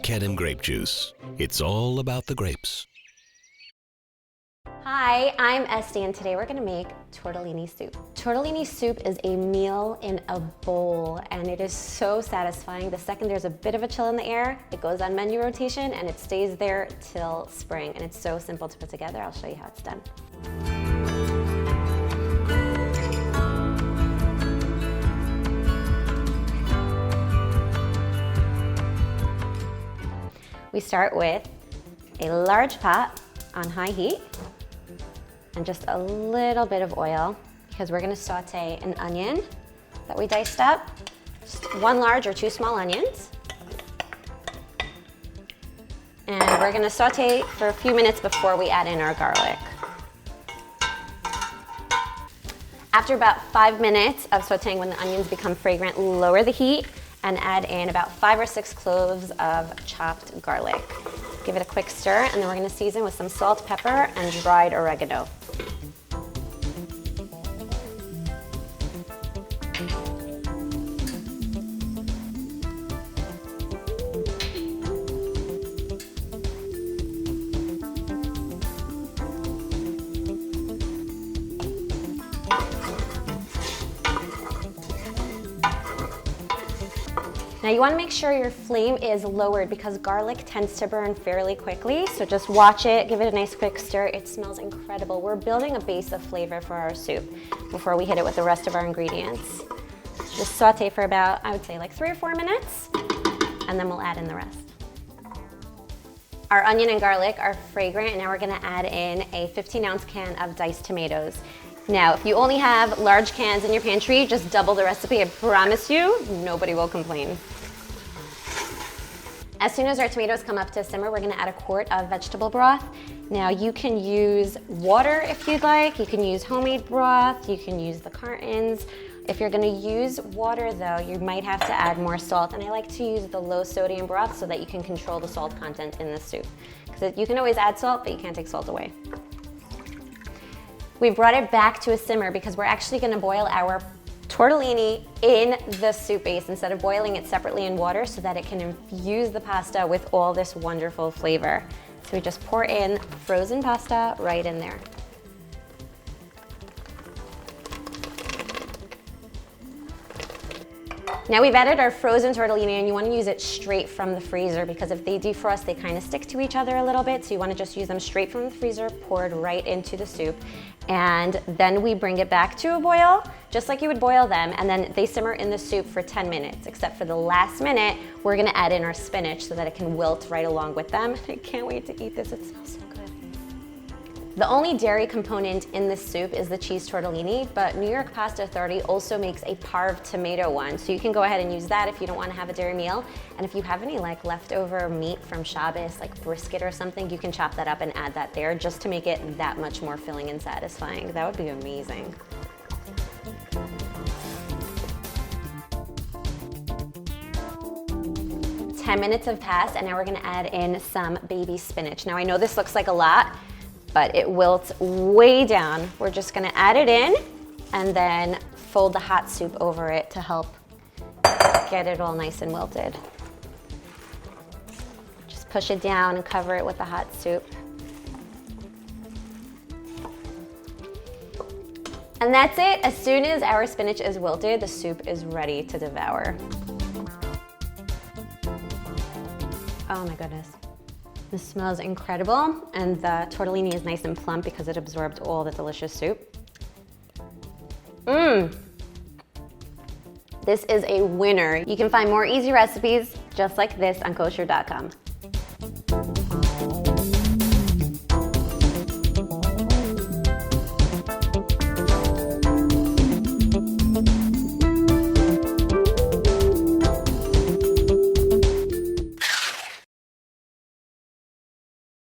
Kedem grape juice. It's all about the grapes. Hi, I'm Esty, and today we're gonna make tortellini soup. Tortellini soup is a meal in a bowl, and it is so satisfying. The second there's a bit of a chill in the air, it goes on menu rotation, and it stays there till spring, and it's so simple to put together. I'll show you how it's done. We start with a large pot on high heat and just a little bit of oil because we're gonna saute an onion that we diced up, just 1 large or 2 small onions. And we're gonna saute for a few minutes before we add in our garlic. After about 5 minutes of sauteing, when the onions become fragrant, lower the heat and add in about 5 or 6 cloves of chopped garlic. Give it a quick stir, and then we're gonna season with some salt, pepper, and dried oregano. Now you want to make sure your flame is lowered because garlic tends to burn fairly quickly, so just watch it, give it a nice quick stir. It smells incredible. We're building a base of flavor for our soup before we hit it with the rest of our ingredients. Just saute for about, I would say like 3 or 4 minutes, and then we'll add in the rest. Our onion and garlic are fragrant, and now we're gonna add in a 15-ounce can of diced tomatoes. Now, if you only have large cans in your pantry, just double the recipe. I promise you, nobody will complain. As soon as our tomatoes come up to a simmer, we're gonna add a quart of vegetable broth. Now, you can use water if you'd like. You can use homemade broth. You can use the cartons. If you're gonna use water though, you might have to add more salt. And I like to use the low sodium broth so that you can control the salt content in the soup. Because you can always add salt, but you can't take salt away. We brought it back to a simmer because we're actually gonna boil our tortellini in the soup base instead of boiling it separately in water so that it can infuse the pasta with all this wonderful flavor. So we just pour in frozen pasta right in there. Now we've added our frozen tortellini, and you want to use it straight from the freezer because if they defrost, they kind of stick to each other a little bit. So you want to just use them straight from the freezer, poured right into the soup. And then we bring it back to a boil, just like you would boil them, and then they simmer in the soup for 10 minutes, except for the last minute, we're gonna add in our spinach so that it can wilt right along with them. I can't wait to eat this, it smells so good. The only dairy component in this soup is the cheese tortellini, but New York Pasta Authority also makes a parve tomato one, so you can go ahead and use that if you don't want to have a dairy meal. And if you have any like leftover meat from Shabbos, like brisket or something, you can chop that up and add that there just to make it that much more filling and satisfying. That would be amazing. Ten minutes have passed, and now we're gonna add in some baby spinach. Now I know this looks like a lot, but it wilts way down. We're just gonna add it in and then fold the hot soup over it to help get it all nice and wilted. Just push it down and cover it with the hot soup. And that's it. As soon as our spinach is wilted, the soup is ready to devour. Oh my goodness. This smells incredible, and the tortellini is nice and plump because it absorbed all the delicious soup. This is a winner. You can find more easy recipes just like this on Kosherdotcom.